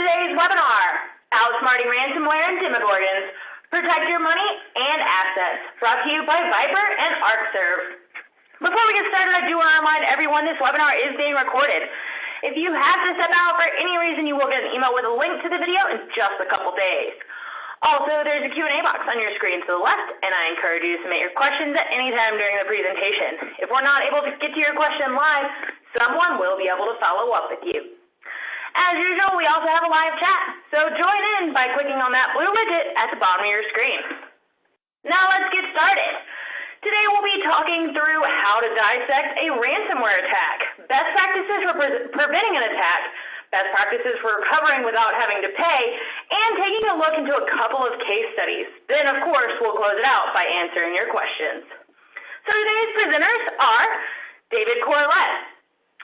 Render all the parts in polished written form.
today's webinar, Outsmarting Ransomware and Demogorgons, Protect Your Money and Assets, brought to you by Viper and Arcserve. Before we get started, I do want to remind everyone this webinar is being recorded. If you have to step out for any reason, you will get an email with a link to the video in just a couple days. Also, there's a Q&A box on your screen to the left, and I encourage you to submit your questions at any time during the presentation. If we're not able to get to your question live, someone will be able to follow up with you. As usual, we also have a live chat, so join in by clicking on that blue widget at the bottom of your screen. Now let's get started. Today we'll be talking through how to dissect a ransomware attack, best practices for preventing an attack, best practices for recovering without having to pay, and taking a look into a couple of case studies. Then, of course, we'll close it out by answering your questions. So today's presenters are David Corlett,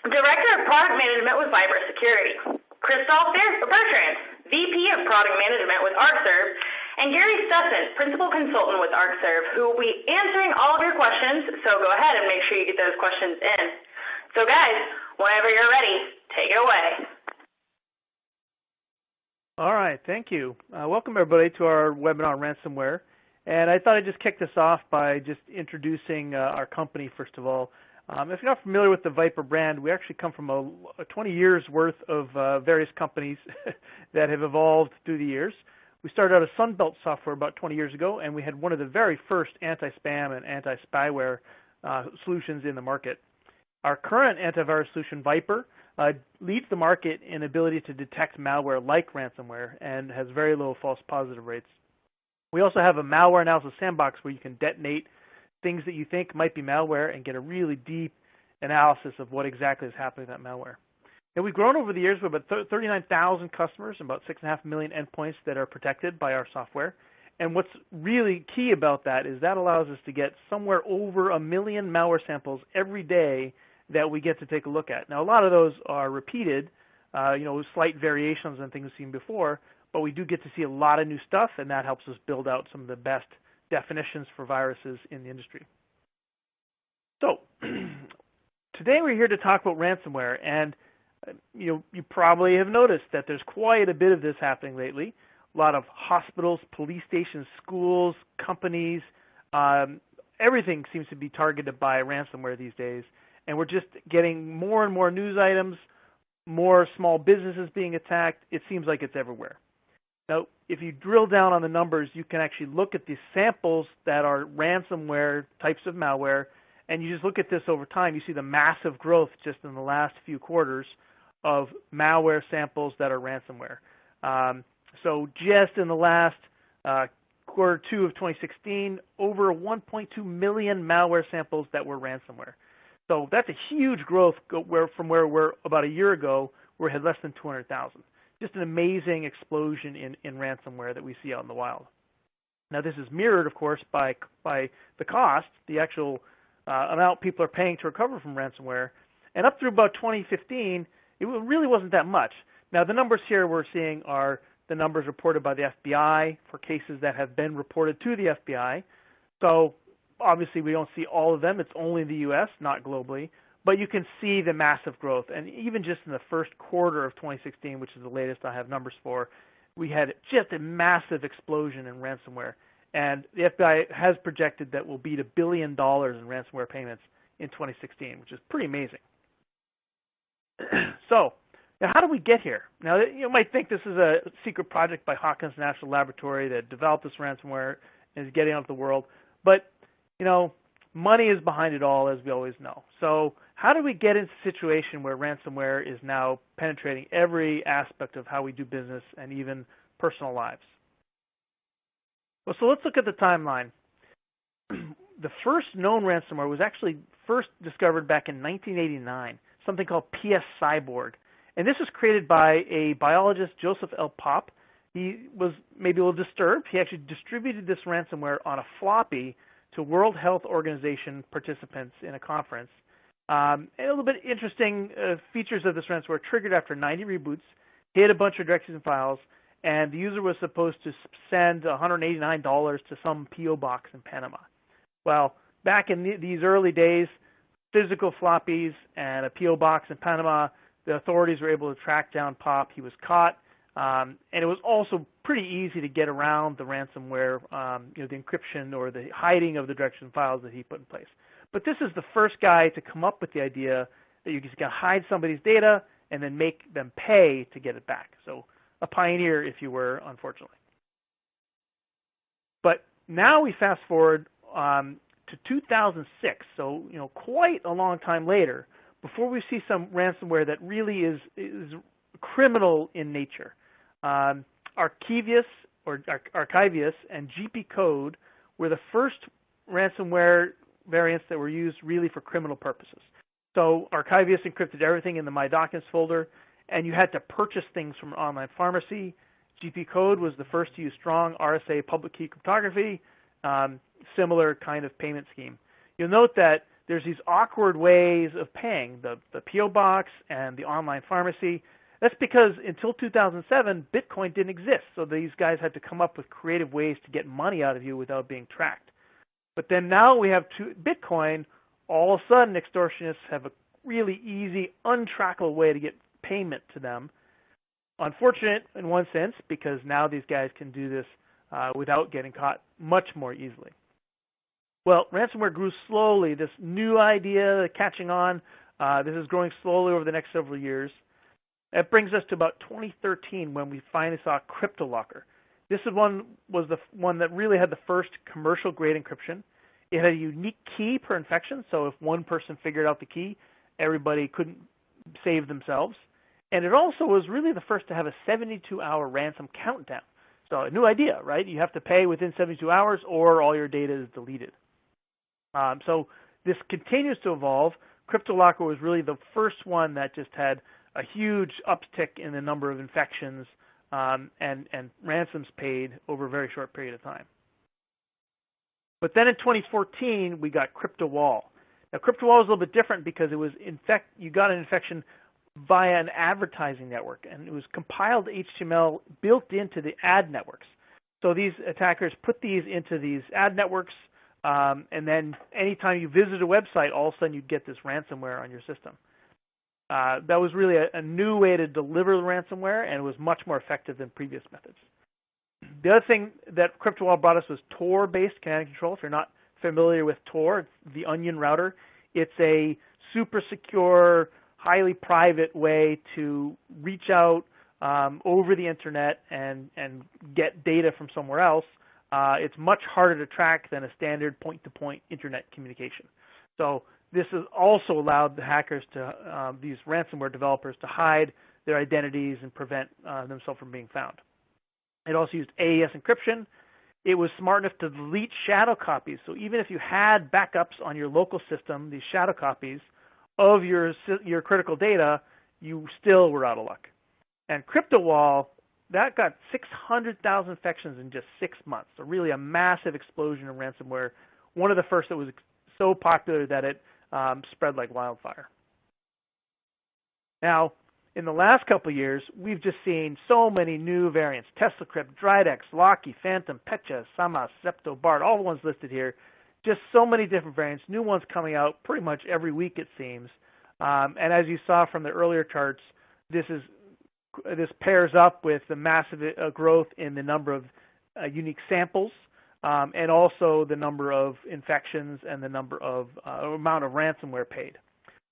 Director of Product Management with Viper Security, Christoph Bertrand, VP of Product Management with Arcserve, and Gary Stutson, Principal Consultant with Arcserve, who will be answering all of your questions, so go ahead and make sure you get those questions in. So guys, whenever you're ready, take it away. All right, thank you. Welcome everybody to our webinar on ransomware. And I thought I'd just kick this off by just introducing our company, first of all. If you're not familiar with the Viper brand, we actually come from a 20 years worth of various companies that have evolved through the years. We started out as Sunbelt Software about 20 years ago, and we had one of the very first anti-spam and anti-spyware solutions in the market. Our current antivirus solution, Viper, leads the market in ability to detect malware like ransomware and has very low false positive rates. We also have a malware analysis sandbox where you can detonate things that you think might be malware and get a really deep analysis of what exactly is happening to that malware. And we've grown over the years with about 39,000 customers and about 6.5 million endpoints that are protected by our software. And what's really key about that is that allows us to get somewhere over 1 million malware samples every day that we get to take a look at. Now, a lot of those are repeated, slight variations on things seen before, but we do get to see a lot of new stuff, and that helps us build out some of the best definitions for viruses in the industry. So today we're here to talk about ransomware, and you probably have noticed that there's quite a bit of this happening lately. A lot of hospitals, police stations, schools, companies, everything seems to be targeted by ransomware these days, and we're just getting more and more news items, more small businesses being attacked. It seems like it's everywhere. Now, if you drill down on the numbers, you can actually look at the samples that are ransomware types of malware, and you just look at this over time. You see the massive growth just in the last few quarters of malware samples that are ransomware. So just in the last quarter two of 2016, over 1.2 million malware samples that were ransomware. So that's a huge growth from where we're about a year ago, where we had less than 200,000. Just an amazing explosion in ransomware that we see out in the wild. Now, this is mirrored, of course, by the cost, the actual amount people are paying to recover from ransomware. And up through about 2015, it really wasn't that much. Now, the numbers here we're seeing are the numbers reported by the FBI for cases that have been reported to the FBI. So obviously, we don't see all of them. It's only in the U.S., not globally. But you can see the massive growth. And even just in the first quarter of 2016, which is the latest I have numbers for, we had just a massive explosion in ransomware. And the FBI has projected that we'll beat $1 billion in ransomware payments in 2016, which is pretty amazing. So, now how do we get here? Now, you might think this is a secret project by Hawkins National Laboratory that developed this ransomware and is getting out to the world. But, money is behind it all, as we always know. So how do we get into a situation where ransomware is now penetrating every aspect of how we do business and even personal lives? Well, so let's look at the timeline. The first known ransomware was actually first discovered back in 1989, something called PS Cyborg. And this was created by a biologist, Joseph L. Popp. He was maybe a little disturbed. He actually distributed this ransomware on a floppy to World Health Organization participants in a conference. And a little bit interesting features of this ransomware triggered after 90 reboots, hit a bunch of directories and files, and the user was supposed to send $189 to some P.O. box in Panama. Well, back in these early days, physical floppies and a P.O. box in Panama, the authorities were able to track down Popp. He was caught. And it was also pretty easy to get around the ransomware, the encryption or the hiding of the direction files that he put in place. But this is the first guy to come up with the idea that you can hide somebody's data and then make them pay to get it back. So a pioneer, if you were, unfortunately. But now we fast forward to 2006, so quite a long time later, before we see some ransomware that really is criminal in nature. Archivius and GP Code were the first ransomware variants that were used really for criminal purposes. So Archivius encrypted everything in the My Documents folder, and you had to purchase things from an online pharmacy. GP Code was the first to use strong RSA public key cryptography, similar kind of payment scheme. You'll note that there's these awkward ways of paying, the PO box and the online pharmacy. That's because until 2007, Bitcoin didn't exist, so these guys had to come up with creative ways to get money out of you without being tracked. But then now we have Bitcoin, all of a sudden extortionists have a really easy, untrackable way to get payment to them. Unfortunate in one sense, because now these guys can do this without getting caught much more easily. Well, ransomware grew slowly. This new idea catching on, this is growing slowly over the next several years. That brings us to about 2013 when we finally saw CryptoLocker. This was the one that really had the first commercial-grade encryption. It had a unique key per infection, so if one person figured out the key, everybody couldn't save themselves. And it also was really the first to have a 72-hour ransom countdown. So a new idea, right? You have to pay within 72 hours or all your data is deleted. So this continues to evolve. CryptoLocker was really the first one that just had a huge uptick in the number of infections and ransoms paid over a very short period of time. But then in 2014, we got CryptoWall. Now, CryptoWall was a little bit different because it was you got an infection via an advertising network, and it was compiled HTML built into the ad networks. So these attackers put these into these ad networks, and then anytime you visit a website, all of a sudden you'd get this ransomware on your system. That was really a new way to deliver the ransomware, and it was much more effective than previous methods. The other thing that CryptoWall brought us was Tor-based command and control. If you're not familiar with Tor, it's the Onion router. It's a super secure, highly private way to reach out over the internet and get data from somewhere else. It's much harder to track than a standard point-to-point internet communication. So this has also allowed the hackers to, these ransomware developers, to hide their identities and prevent themselves from being found. It also used AES encryption. It was smart enough to delete shadow copies. So even if you had backups on your local system, these shadow copies of your critical data, you still were out of luck. And CryptoWall, that got 600,000 infections in just 6 months. So really a massive explosion of ransomware. One of the first that was so popular that it spread like wildfire. Now, in the last couple of years, we've just seen so many new variants. TeslaCrypt, Dridex, Locky, Phantom, Petya, Samas, Zepto, Bart, all the ones listed here. Just so many different variants, new ones coming out pretty much every week, it seems. And as you saw from the earlier charts, this pairs up with the massive growth in the number of unique samples, and also the number of infections and the number of amount of ransomware paid.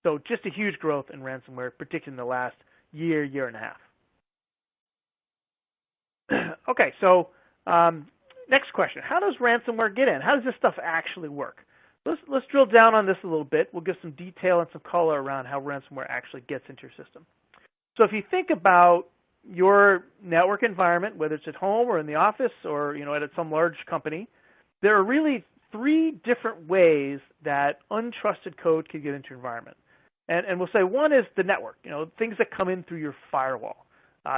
So just a huge growth in ransomware, particularly in the last year and a half. Okay, so next question. How does ransomware get in? How does this stuff actually work? Let's drill down on this a little bit. We'll give some detail and some color around how ransomware actually gets into your system. So if you think about your network environment, whether it's at home or in the office or at some large company, there are really 3 different ways that untrusted code can get into your environment. And we'll say one is the network, things that come in through your firewall.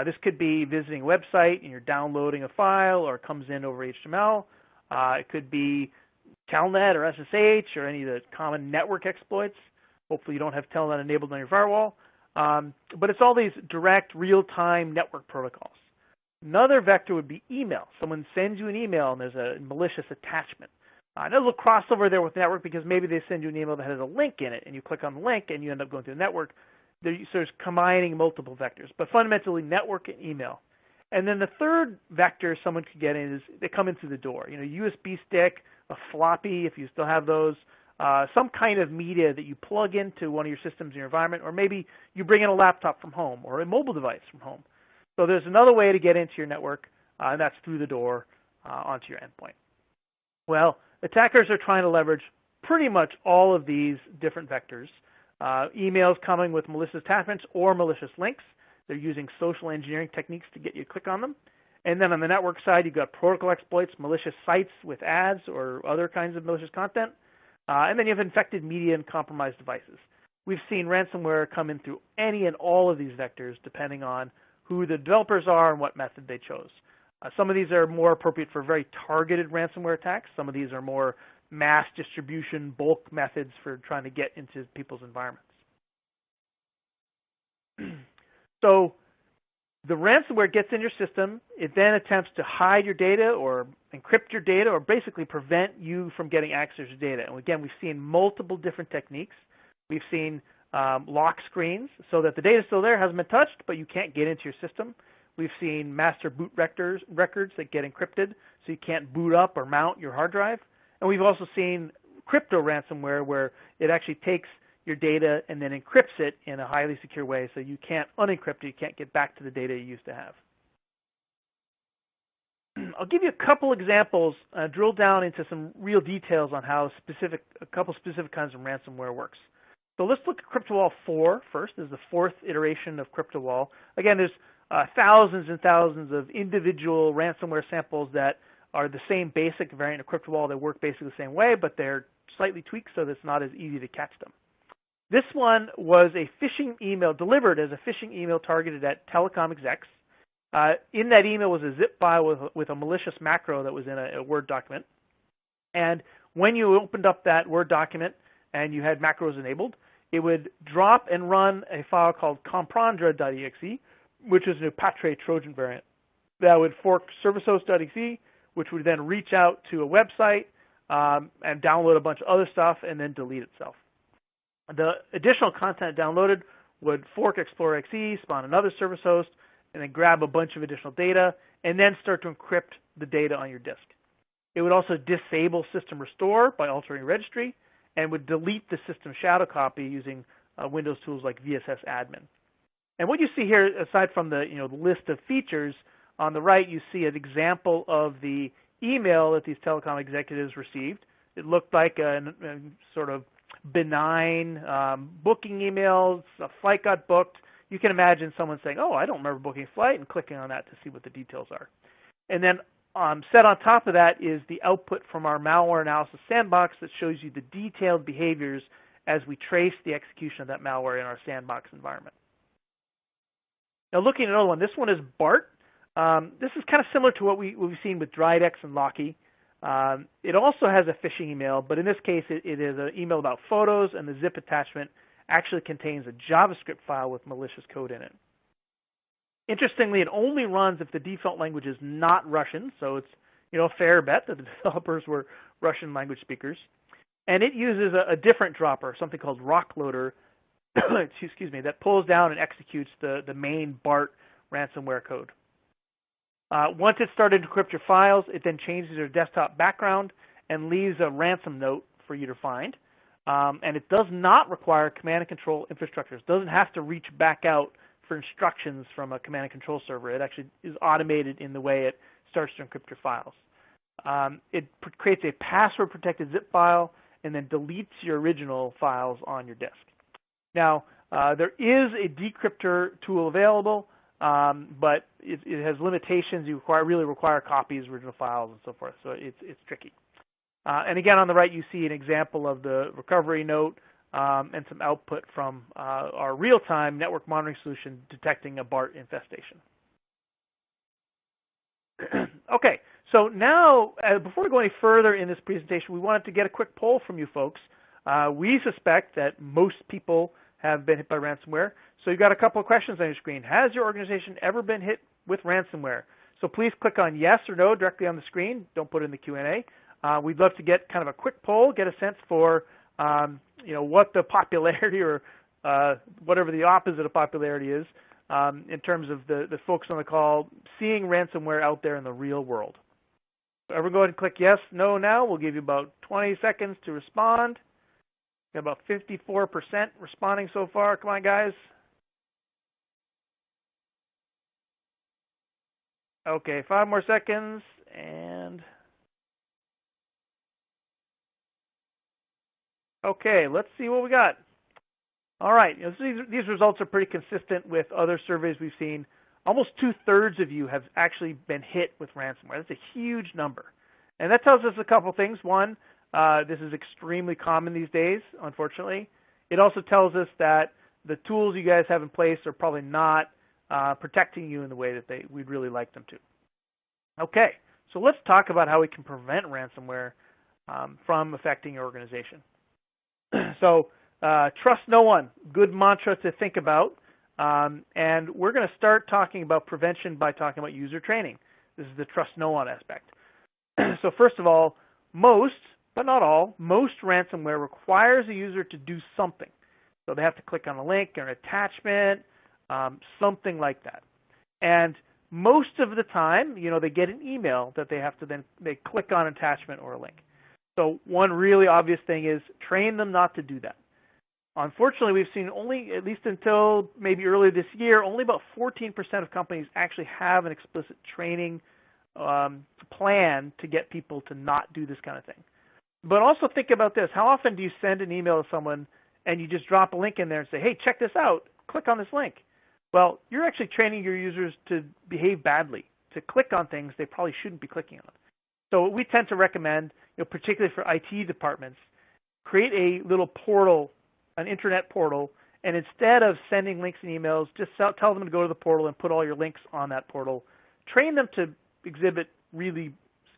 This could be visiting a website and you're downloading a file, or it comes in over HTML. It could be Telnet or SSH or any of the common network exploits. Hopefully you don't have Telnet enabled on your firewall. But it's all these direct, real-time network protocols. Another vector would be email. Someone sends you an email and there's a malicious attachment. There's a little crossover there with network because maybe they send you an email that has a link in it and you click on the link and you end up going through the network. So it's combining multiple vectors. But fundamentally, network and email. And then the third vector someone could get in is they come in through the door. USB stick, a floppy, if you still have those, some kind of media that you plug into one of your systems in your environment, or maybe you bring in a laptop from home or a mobile device from home. So there's another way to get into your network, and that's through the door onto your endpoint. Well, attackers are trying to leverage pretty much all of these different vectors. Emails coming with malicious attachments or malicious links. They're using social engineering techniques to get you to click on them. And then on the network side, you've got protocol exploits, malicious sites with ads or other kinds of malicious content. And then you have infected media and compromised devices. We've seen ransomware come in through any and all of these vectors depending on who the developers are and what method they chose. Some of these are more appropriate for very targeted ransomware attacks. Some of these are more mass distribution, bulk methods for trying to get into people's environments. So the ransomware gets in your system. It then attempts to hide your data or encrypt your data or basically prevent you from getting access to data. And again, we've seen multiple different techniques. We've seen lock screens so that the data is still there, hasn't been touched, but you can't get into your system. We've seen master boot records that get encrypted so you can't boot up or mount your hard drive. And we've also seen crypto ransomware where it actually takes your data and then encrypts it in a highly secure way so you can't unencrypt it, you can't get back to the data you used to have. I'll give you a couple examples, drill down into some real details on how a couple specific kinds of ransomware works. So let's look at CryptoWall 4 first. This is the fourth iteration of CryptoWall. Again, there's thousands and thousands of individual ransomware samples that are the same basic variant of CryptoWall. They work basically the same way, but they're slightly tweaked so that it's not as easy to catch them. This one was a phishing email, delivered as a phishing email targeted at telecom execs. In that email was a zip file with a malicious macro that was in a Word document. And when you opened up that Word document and you had macros enabled, it would drop and run a file called comprendre.exe, which is an Apache Trojan variant. That would fork servicehost.exe, which would then reach out to a website and download a bunch of other stuff and then delete itself. The additional content downloaded would fork Explorer.exe, spawn another service host, and then grab a bunch of additional data, and then start to encrypt the data on your disk. It would also disable system restore by altering registry, and would delete the system shadow copy using Windows tools like VSS admin. And what you see here, aside from the list of features, on the right you see an example of the email that these telecom executives received. It looked like a sort of benign booking emails, a flight got booked. You can imagine someone saying, oh, I don't remember booking a flight, and clicking on that to see what the details are. And then set on top of that is the output from our malware analysis sandbox that shows you the detailed behaviors as we trace the execution of that malware in our sandbox environment. Now looking at another one, this one is Bart. This is kind of similar to what we've seen with Dridex and Locky. It also has a phishing email, but in this case it is an email about photos, and the zip attachment actually contains a JavaScript file with malicious code in it. Interestingly, it only runs if the default language is not Russian, so it's a fair bet that the developers were Russian language speakers. And it uses a different dropper, something called Rockloader, excuse me, that pulls down and executes the main Bart ransomware code. Once it's started to encrypt your files, it then changes your desktop background and leaves a ransom note for you to find. And it does not require command and control infrastructure. It doesn't have to reach back out for instructions from a command and control server. It actually is automated in the way it starts to encrypt your files. It creates a password-protected zip file and then deletes your original files on your disk. Now, there is a decryptor tool available, but it has limitations. You really require copies of original files and so forth, so it's tricky. And again, on the right, you see an example of the recovery note and some output from our real-time network monitoring solution detecting a Bart infestation. Okay, so now, before we go any further in this presentation, we wanted to get a quick poll from you folks. We suspect that most people have been hit by ransomware. So you've got a couple of questions on your screen. Has your organization ever been hit with ransomware? So please click on yes or no directly on the screen. Don't put it in the Q&A. We'd love to get kind of a quick poll, get a sense for what the popularity or whatever the opposite of popularity is in terms of the folks on the call seeing ransomware out there in the real world. So everyone go ahead and click yes, no now. We'll give you about 20 seconds to respond. Got about 54% responding so far. Come on, guys. Okay, 5 more seconds, and okay, let's see what we got. All right, these results are pretty consistent with other surveys we've seen. Almost 2/3 of you have actually been hit with ransomware. That's a huge number. And that tells us a couple things. One, this is extremely common these days, unfortunately. It also tells us that the tools you guys have in place are probably not protecting you in the way that we'd really like them to. Okay, so let's talk about how we can prevent ransomware from affecting your organization. So trust no one, good mantra to think about. And we're going to start talking about prevention by talking about user training. This is the trust no one aspect. So first of all, most, but not all, most ransomware requires a user to do something. So they have to click on a link or an attachment, something like that. And most of the time, they get an email that they have to they click on an attachment or a link. So one really obvious thing is train them not to do that. Unfortunately, we've seen only, at least until maybe earlier this year, only about 14% of companies actually have an explicit training plan to get people to not do this kind of thing. But also think about this. How often do you send an email to someone and you just drop a link in there and say, hey, check this out, click on this link? Well, you're actually training your users to behave badly, to click on things they probably shouldn't be clicking on. So what we tend to recommend, particularly for IT departments, create a little portal, an internet portal, and instead of sending links and emails, just tell them to go to the portal and put all your links on that portal. Train them to exhibit really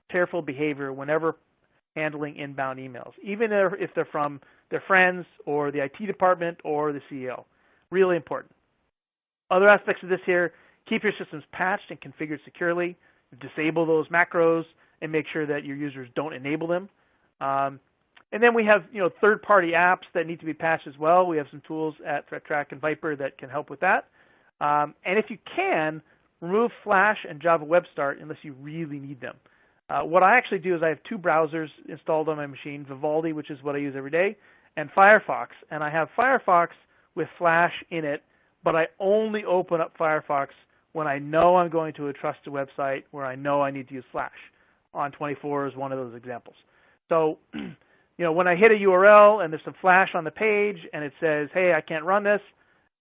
careful behavior whenever handling inbound emails, even if they're from their friends or the IT department or the CEO. Really important. Other aspects of this here, keep your systems patched and configured securely, disable those macros, and make sure that your users don't enable them. And then we have third-party apps that need to be patched as well. We have some tools at ThreatTrack and Viper that can help with that. And if you can, remove Flash and Java Web Start unless you really need them. What I actually do is I have 2 browsers installed on my machine, Vivaldi, which is what I use every day, and Firefox. And I have Firefox with Flash in it, but I only open up Firefox when I know I'm going to a trusted website where I know I need to use Flash. On24 is one of those examples. So, when I hit a URL and there's some Flash on the page and it says, hey, I can't run this,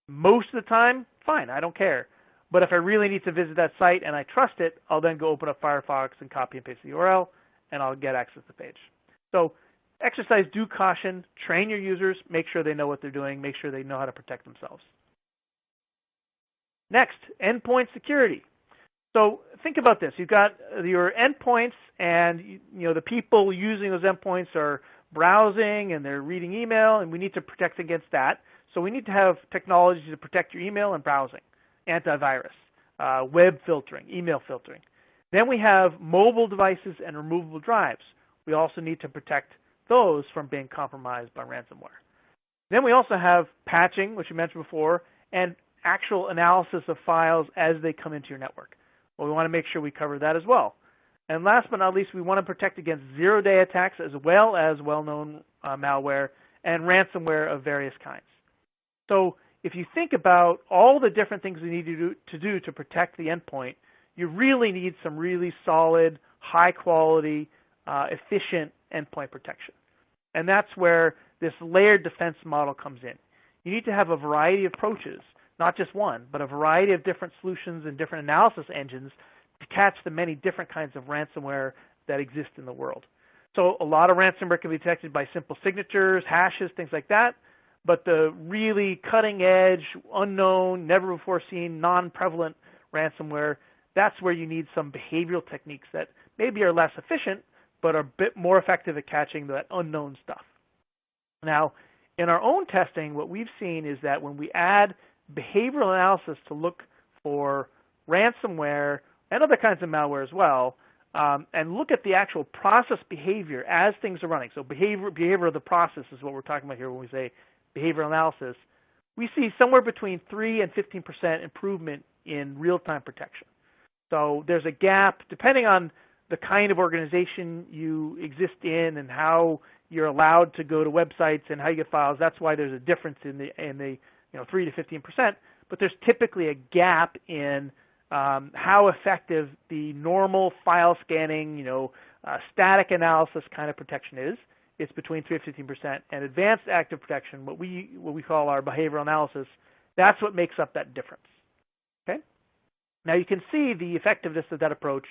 most of the time, fine, I don't care. But if I really need to visit that site and I trust it, I'll then go open up Firefox and copy and paste the URL, and I'll get access to the page. So exercise due caution, train your users, make sure they know what they're doing, make sure they know how to protect themselves. Next, endpoint security. So think about this. You've got your endpoints, and the people using those endpoints are browsing and they're reading email, and we need to protect against that. So we need to have technology to protect your email and browsing, antivirus, web filtering, email filtering. Then we have mobile devices and removable drives. We also need to protect those from being compromised by ransomware. Then we also have patching, which we mentioned before, and actual analysis of files as they come into your network. Well, we want to make sure we cover that as well. And last but not least, we want to protect against zero-day attacks as well as well-known malware and ransomware of various kinds. So if you think about all the different things we need to do to protect the endpoint, you really need some really solid, high-quality, efficient endpoint protection. And that's where this layered defense model comes in. You need to have a variety of approaches, not just one, but a variety of different solutions and different analysis engines to catch the many different kinds of ransomware that exist in the world. So a lot of ransomware can be detected by simple signatures, hashes, things like that. But the really cutting edge, unknown, never before seen, non-prevalent ransomware, that's where you need some behavioral techniques that maybe are less efficient, but are a bit more effective at catching that unknown stuff. Now, in our own testing, what we've seen is that when we add behavioral analysis to look for ransomware and other kinds of malware as well, and look at the actual process behavior as things are running. So behavior of the process is what we're talking about here when we say behavioral analysis. we see somewhere between 3 and 15% improvement in real-time protection. So there's a gap, depending on the kind of organization you exist in and how you're allowed to go to websites and how you get files. That's why there's a difference in the 3 to 15%. But there's typically a gap in how effective the normal file scanning, static analysis kind of protection is. It's between 3 and 15%. And advanced active protection, what we call our behavioral analysis, that's what makes up that difference. Okay. Now you can see the effectiveness of that approach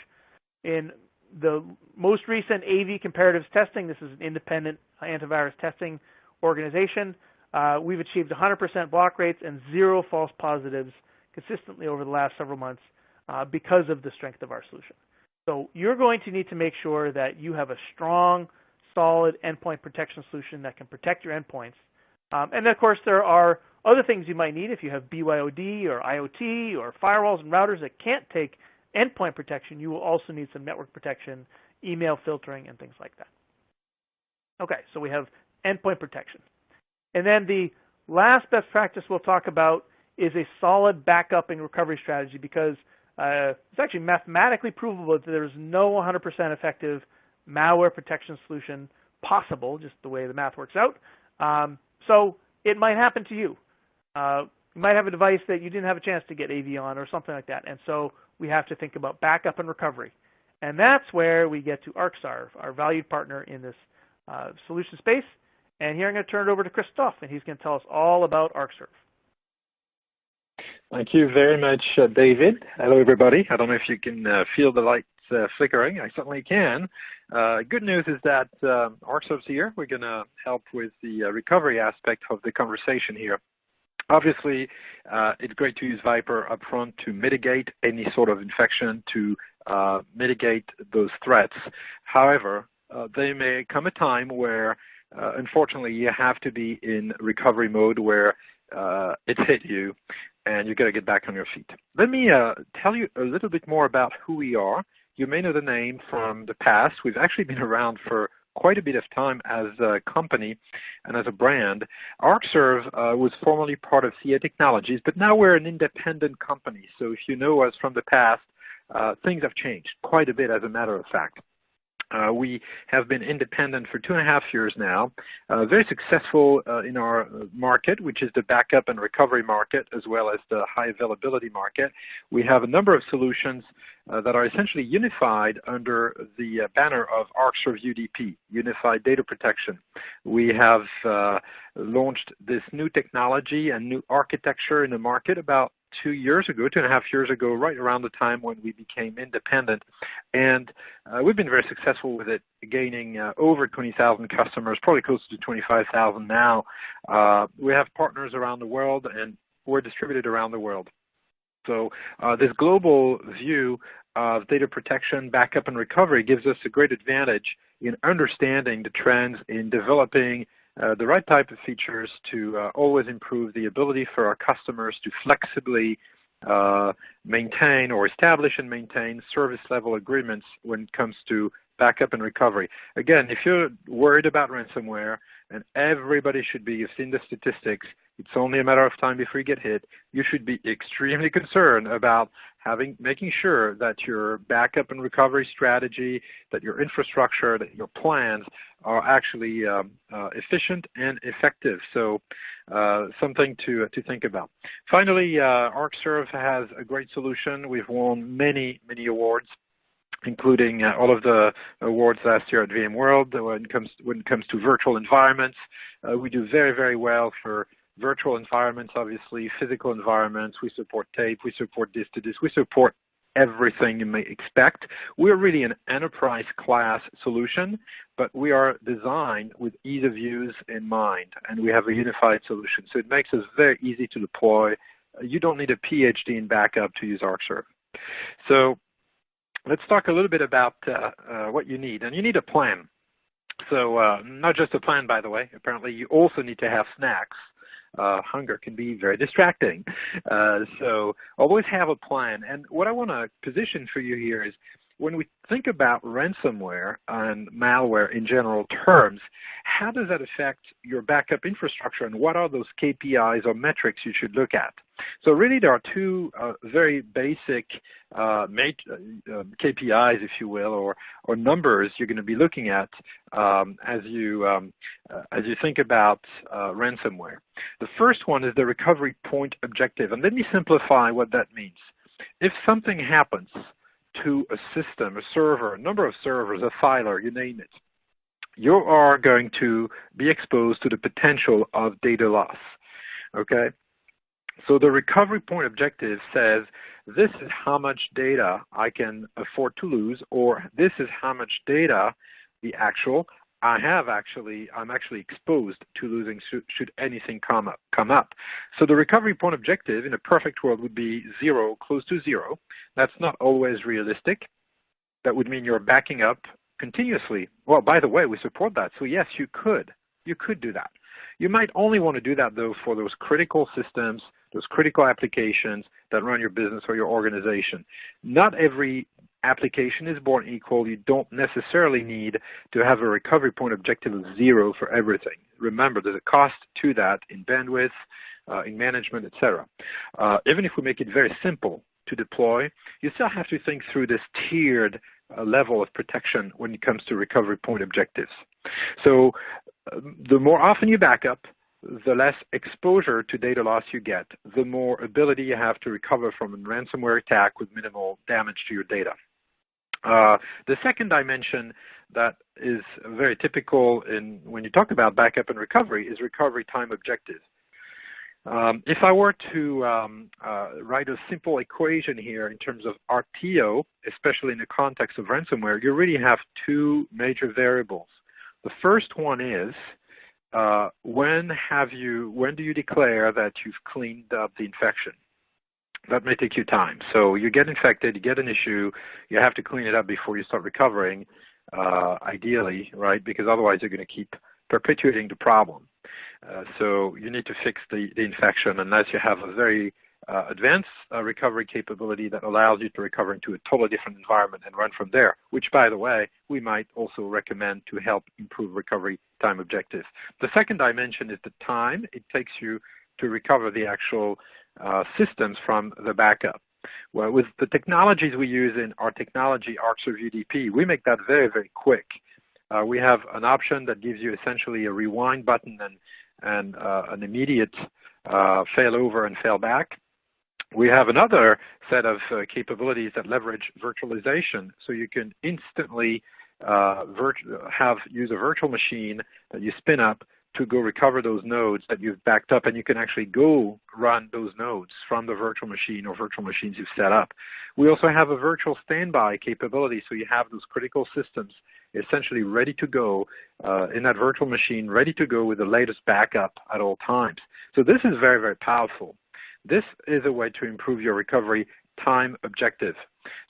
in the most recent AVcomparatives testing. This is an independent antivirus testing organization. We've achieved 100% block rates and 0 false positives consistently over the last several months because of the strength of our solution. So you're going to need to make sure that you have a strong, solid endpoint protection solution that can protect your endpoints. And then, of course, there are other things you might need if you have BYOD or IoT or firewalls and routers that can't take endpoint protection. You will also need some network protection, email filtering, and things like that. Okay, so we have endpoint protection. And then the last best practice we'll talk about is a solid backup and recovery strategy, because it's actually mathematically provable that there's no 100% effective malware protection solution possible, just the way the math works out. So it might happen to you. You might have a device that you didn't have a chance to get AV on or something like that. And so we have to think about backup and recovery. And that's where we get to Arcserve, our valued partner in this solution space. And here I'm going to turn it over to Christophe, and he's going to tell us all about Arcserve. Thank you very much, David. Hello, everybody. I don't know if you can feel the lights flickering. I certainly can. Good news is that Arcserve's here. We're going to help with the recovery aspect of the conversation here. Obviously, it's great to use Viper upfront to mitigate any sort of infection, to mitigate those threats. However, there may come a time where, unfortunately, you have to be in recovery mode where it's hit you and you've got to get back on your feet. Let me tell you a little bit more about who we are. You may know the name from the past. We've actually been around for quite a bit of time as a company and as a brand. Arcserve was formerly part of CA Technologies, but now we're an independent company. So if you know us from the past, things have changed quite a bit, as a matter of fact. We have been independent for 2.5 years now, very successful in our market, which is the backup and recovery market, as well as the high availability market. We have a number of solutions that are essentially unified under the banner of Arcserve UDP, Unified Data Protection. We have launched this new technology and new architecture in the market about 2.5 years ago, right around the time when we became independent. And we've been very successful with it, gaining over 20,000 customers, probably close to 25,000 now. We have partners around the world, and we're distributed around the world. So this global view of data protection, backup, and recovery gives us a great advantage in understanding the trends, in developing the right type of features to always improve the ability for our customers to flexibly maintain or establish and maintain service level agreements when it comes to backup and recovery. Again, if you're worried about ransomware, and everybody should be, you've seen the statistics, it's only a matter of time before you get hit, you should be extremely concerned about making sure that your backup and recovery strategy, that your infrastructure, that your plans are actually efficient and effective. So something to think about. Finally, Arcserve has a great solution. We've won many, many awards, including all of the awards last year at VMworld. When it comes to virtual environments, we do very, very well for virtual environments, obviously, physical environments. We support tape, we support disk-to-disk, we support everything you may expect. We're really an enterprise class solution, but we are designed with ease of use in mind, and we have a unified solution. So it makes us very easy to deploy. You don't need a PhD in backup to use Arcserve. So let's talk a little bit about what you need. And you need a plan. So not just a plan, by the way. Apparently, you also need to have snacks. Hunger can be very distracting. So always have a plan. And what I want to position for you here is when we think about ransomware and malware in general terms, how does that affect your backup infrastructure, and what are those KPIs or metrics you should look at? So really there are two very basic KPIs, if you will, or numbers you're going to be looking at as you think about ransomware. The first one is the recovery point objective, and let me simplify what that means. If something happens to a system, a server, a number of servers, a filer, you name it, you are going to be exposed to the potential of data loss, okay? So the recovery point objective says, this is how much data I can afford to lose, or this is how much data I'm actually exposed to losing should anything come up. So the recovery point objective in a perfect world would be 0, close to 0. That's not always realistic. That would mean you're backing up continuously. Well, by the way, we support that. So yes, you could do that. You might only want to do that, though, for those critical systems, those critical applications that run your business or your organization. Not every application is born equal. You don't necessarily need to have a recovery point objective of 0 for everything. Remember, there's a cost to that in bandwidth, in management, etc. Even if we make it very simple to deploy, you still have to think through this tiered level of protection when it comes to recovery point objectives. So the more often you back up, the less exposure to data loss you get, the more ability you have to recover from a ransomware attack with minimal damage to your data. The second dimension that is very typical when you talk about backup and recovery is recovery time objective. If I were to write a simple equation here in terms of RTO, especially in the context of ransomware, you really have two major variables. The first one is when do you declare that you've cleaned up the infection? That may take you time. So you get infected, you get an issue, you have to clean it up before you start recovering, ideally, right? Because otherwise you're going to keep perpetuating the problem. So you need to fix the infection unless you have a very advanced recovery capability that allows you to recover into a totally different environment and run from there, which, by the way, we might also recommend to help improve recovery time objectives. The second dimension is the time it takes you to recover the actual systems from the backup. Well, with the technologies we use in our technology, Arcserve UDP, we make that very, very quick. We have an option that gives you essentially a rewind button and an immediate failover and failback. We have another set of capabilities that leverage virtualization, so you can instantly use a virtual machine that you spin up to go recover those nodes that you've backed up, and you can actually go run those nodes from the virtual machine or virtual machines you've set up. We also have a virtual standby capability, so you have those critical systems essentially ready to go in that virtual machine, ready to go with the latest backup at all times. So this is very, very powerful. This is a way to improve your recovery time objective.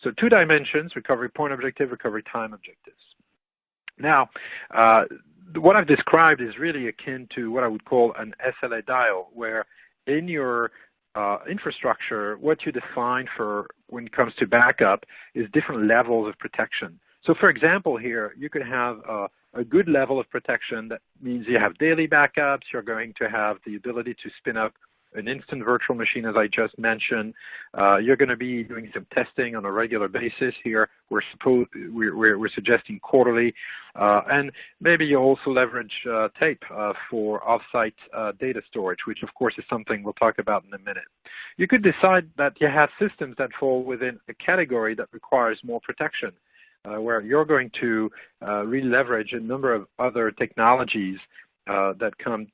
So two dimensions, recovery point objective, recovery time objectives. Now, what I've described is really akin to what I would call an SLA Dial, where in your infrastructure, what you define for when it comes to backup is different levels of protection. So for example here, you could have a good level of protection. That means you have daily backups, you're going to have the ability to spin up an instant virtual machine, as I just mentioned. You're going to be doing some testing on a regular basis here. We're suggesting quarterly. And maybe you also leverage tape for offsite data storage, which of course is something we'll talk about in a minute. You could decide that you have systems that fall within a category that requires more protection, where you're going to really leverage a number of other technologies that come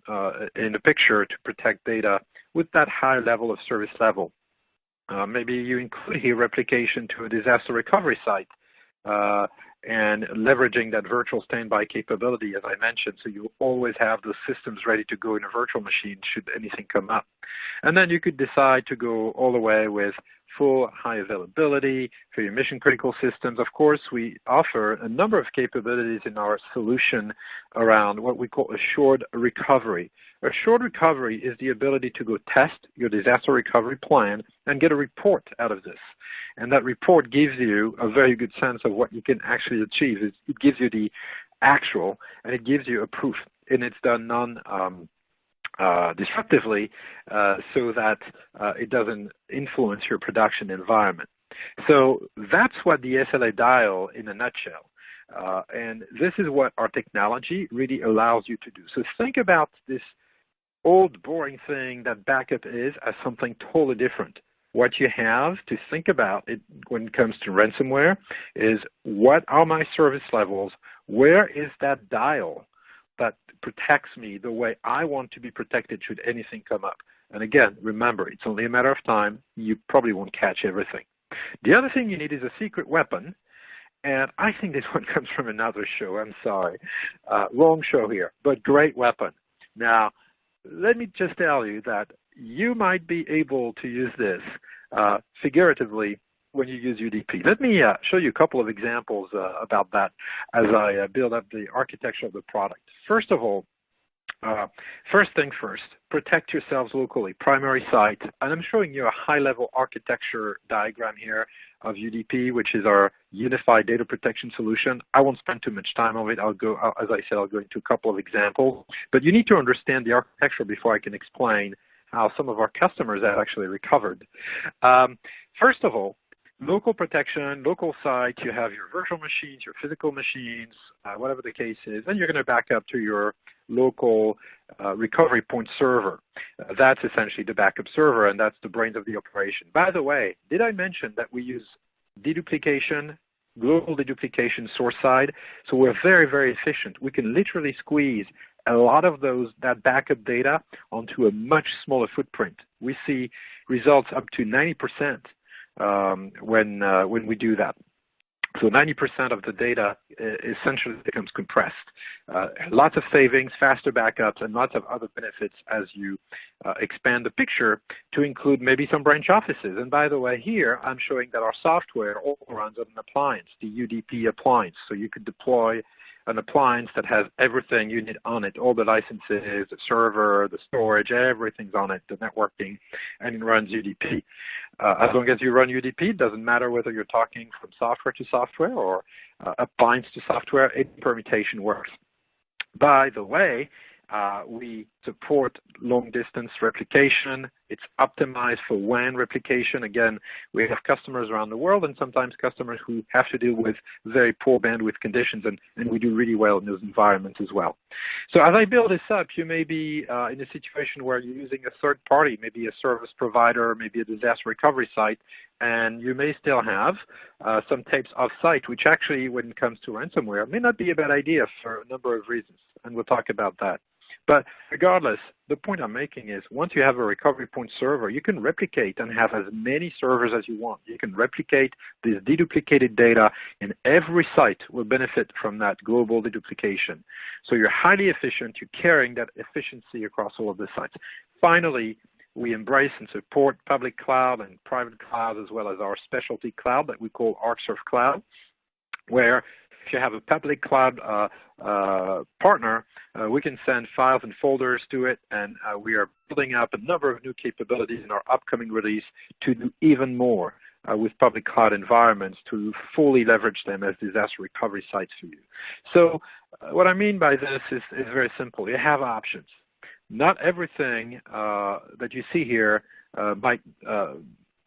in the picture to protect data with that high level of service level. Maybe you include here replication to a disaster recovery site and leveraging that virtual standby capability, as I mentioned, so you always have those systems ready to go in a virtual machine should anything come up. And then you could decide to go all the way with full high availability for your mission critical systems. Of course, we offer a number of capabilities in our solution around what we call assured recovery, A short recovery is the ability to go test your disaster recovery plan and get a report out of this. And that report gives you a very good sense of what you can actually achieve. It gives you the actual, and it gives you a proof. And it's done disruptively so that it doesn't influence your production environment. So that's what the SLA Dial in a nutshell. And this is what our technology really allows you to do. So think about this old boring thing that backup is as something totally different. What you have to think about it when it comes to ransomware is, what are my service levels? Where is that dial that protects me the way I want to be protected should anything come up? And again, remember, it's only a matter of time. You probably won't catch everything. The other thing you need is a secret weapon. And I think this one comes from another show. I'm sorry. Wrong show here, but great weapon. Now, let me just tell you that you might be able to use this figuratively when you use UDP. Let me show you a couple of examples about that as I build up the architecture of the product. First of all, first thing first, protect yourselves locally, primary site. And I'm showing you a high-level architecture diagram here of UDP, which is our unified data protection solution. I won't spend too much time on it. I'll go, as I said, I'll go into a couple of examples. But you need to understand the architecture before I can explain how some of our customers have actually recovered. First of all, local protection, local site, you have your virtual machines, your physical machines, whatever the case is, and you're going to back up to your local recovery point server. That's essentially the backup server, and that's the brains of the operation. By the way, did I mention that we use deduplication, global deduplication source side? So we're very, very efficient. We can literally squeeze a lot of that backup data onto a much smaller footprint. We see results up to 90%. When we do that. So 90% of the data essentially becomes compressed. Lots of savings, faster backups, and lots of other benefits as you expand the picture to include maybe some branch offices. And by the way, here I'm showing that our software all runs on an appliance, the UDP appliance. So you could deploy an appliance that has everything you need on it, all the licenses, the server, the storage, everything's on it, the networking, and it runs UDP. As long as you run UDP, it doesn't matter whether you're talking from software to software or appliance to software, any permutation works. By the way, we support long-distance replication. It's optimized for WAN replication. Again, we have customers around the world and sometimes customers who have to deal with very poor bandwidth conditions, and we do really well in those environments as well. So as I build this up, you may be in a situation where you're using a third party, maybe a service provider, maybe a disaster recovery site, and you may still have some tapes off-site, which actually, when it comes to ransomware, may not be a bad idea for a number of reasons, and we'll talk about that. But regardless, the point I'm making is once you have a recovery point server, you can replicate and have as many servers as you want. You can replicate this deduplicated data, and every site will benefit from that global deduplication. So you're highly efficient. You're carrying that efficiency across all of the sites. Finally, we embrace and support public cloud and private cloud, as well as our specialty cloud that we call Arcserve Cloud, where if you have a public cloud partner, we can send files and folders to it, and we are building up a number of new capabilities in our upcoming release to do even more with public cloud environments to fully leverage them as disaster recovery sites for you. So what I mean by this is very simple. You have options. Not everything that you see here might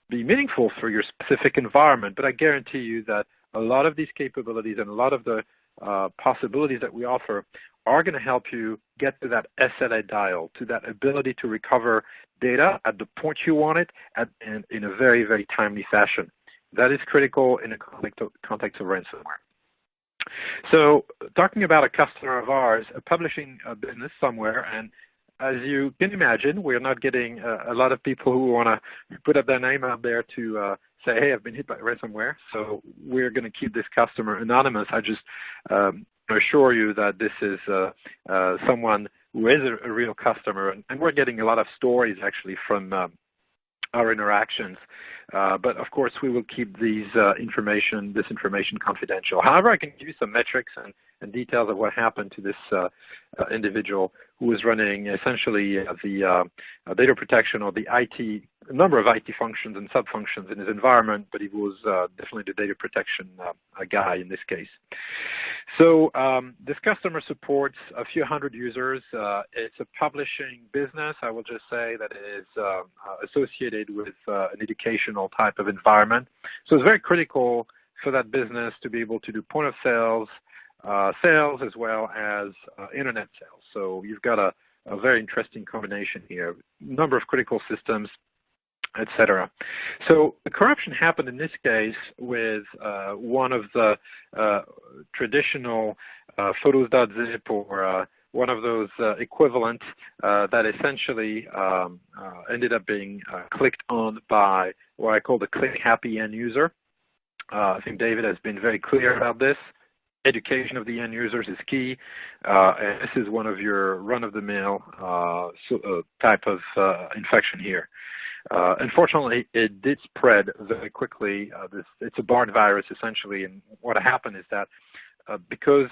be meaningful for your specific environment, but I guarantee you that a lot of these capabilities and a lot of the possibilities that we offer are going to help you get to that SLA dial, to that ability to recover data at the point you want it and in a very, very timely fashion. That is critical in the context of ransomware. So talking about a customer of ours, a publishing business somewhere, and as you can imagine, we're not getting a lot of people who want to put up their name out there to say, hey, I've been hit by ransomware. So we're going to keep this customer anonymous. I just assure you that this is someone who is a real customer. And we're getting a lot of stories, actually, from our interactions. But, of course, we will keep this information confidential. However, I can give you some metrics and details of what happened to this individual who was running essentially the data protection or the IT, a number of IT functions and sub-functions in his environment, but he was definitely the data protection guy in this case. So this customer supports a few hundred users. It's a publishing business. I will just say that it is associated with an educational type of environment. So it's very critical for that business to be able to do point of sales, sales as well as internet sales. So you've got a very interesting combination here, number of critical systems, etc. So the corruption happened in this case with one of the traditional photos.zip or one of those equivalent that essentially ended up being clicked on by what I call the click-happy end user. I think David has been very clear about this. Education of the end users is key, and this is one of your run-of-the-mill type of infection here. Unfortunately, it did spread very quickly. It's a Bart virus, essentially, and what happened is that because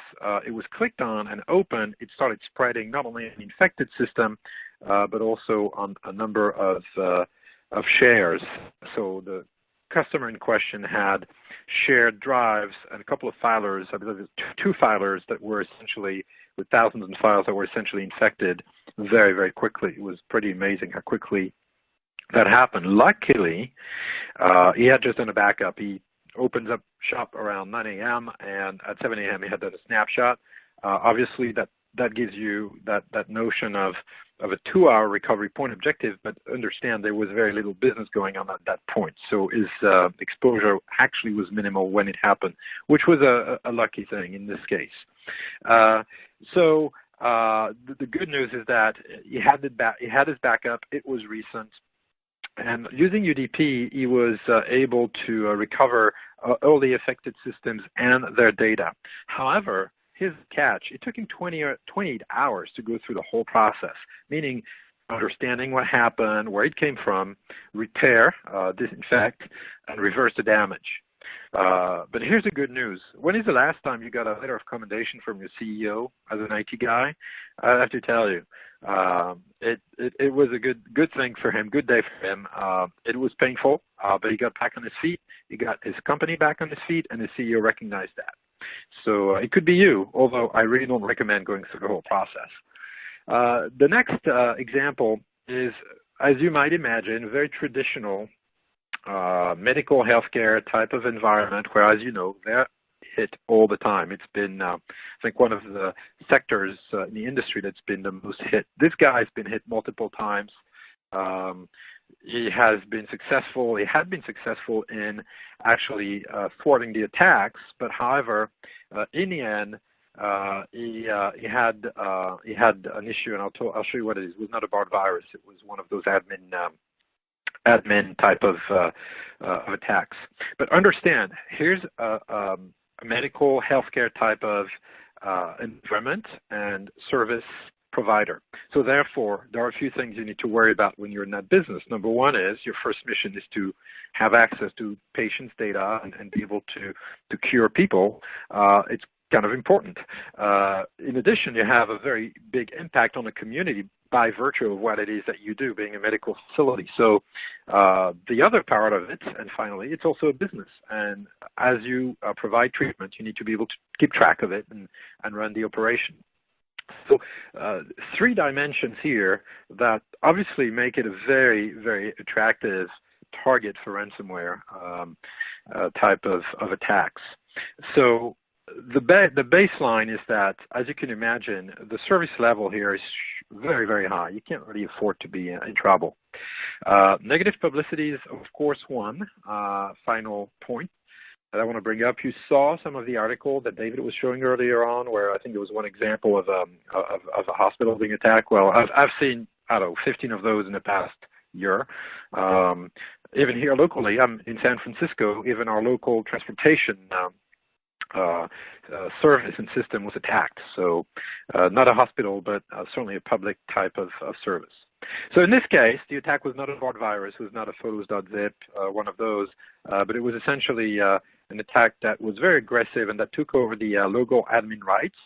it was clicked on and opened, it started spreading not only in the infected system, but also on a number of shares. So the customer in question had shared drives and a couple of filers, I believe it was two filers that were essentially, with thousands of files that were essentially infected very, very quickly. It was pretty amazing how quickly that happened. Luckily, he had just done a backup. He opens up shop around 9 a.m. and at 7 a.m. he had done a snapshot. Obviously, that gives you that notion of a 2-hour recovery point objective, but understand there was very little business going on at that point. So his exposure actually was minimal when it happened, which was a lucky thing in this case. So the good news is that he had his backup. It was recent. And using UDP, he was able to recover all the affected systems and their data. However, his catch, it took him 28 hours to go through the whole process, meaning understanding what happened, where it came from, repair, disinfect, and reverse the damage. But here's the good news. When is the last time you got a letter of commendation from your CEO as an IT guy? I have to tell you, it was a good thing for him, good day for him. It was painful, but he got back on his feet. He got his company back on his feet, and his CEO recognized that. So it could be you, although I really don't recommend going through the whole process. The next example is, as you might imagine, very traditional medical healthcare type of environment where, as you know, they're hit all the time. It's been, I think, one of the sectors in the industry that's been the most hit. This guy's been hit multiple times. He has been successful. He had been successful in actually thwarting the attacks, but however, in the end, he had an issue, and I'll show you what it is. It was not a Bart virus. It was one of those admin type of attacks. But understand, here's a medical healthcare type of environment and service provider. So therefore, there are a few things you need to worry about when you're in that business. Number one is your first mission is to have access to patients' data and be able to cure people. It's kind of important. In addition, you have a very big impact on the community by virtue of what it is that you do, being a medical facility. So the other part of it, and finally, it's also a business. And as you provide treatment, you need to be able to keep track of it and run the operation. So 3 dimensions here that obviously make it a very, very attractive target for ransomware type of attacks. So the baseline is that, as you can imagine, the service level here is very, very high. You can't really afford to be in trouble. Negative publicity is, of course, one final point that I want to bring up. You saw some of the article that David was showing earlier on, where I think there was one example of a hospital being attacked. Well, I've seen, I don't know, 15 of those in the past year. Even here locally, I'm in San Francisco. Even our local transportation service and system was attacked. So not a hospital, but certainly a public type of service. So in this case, the attack was not a Bart virus, was not a photos.zip, one of those, but it was essentially an attack that was very aggressive and that took over the local admin rights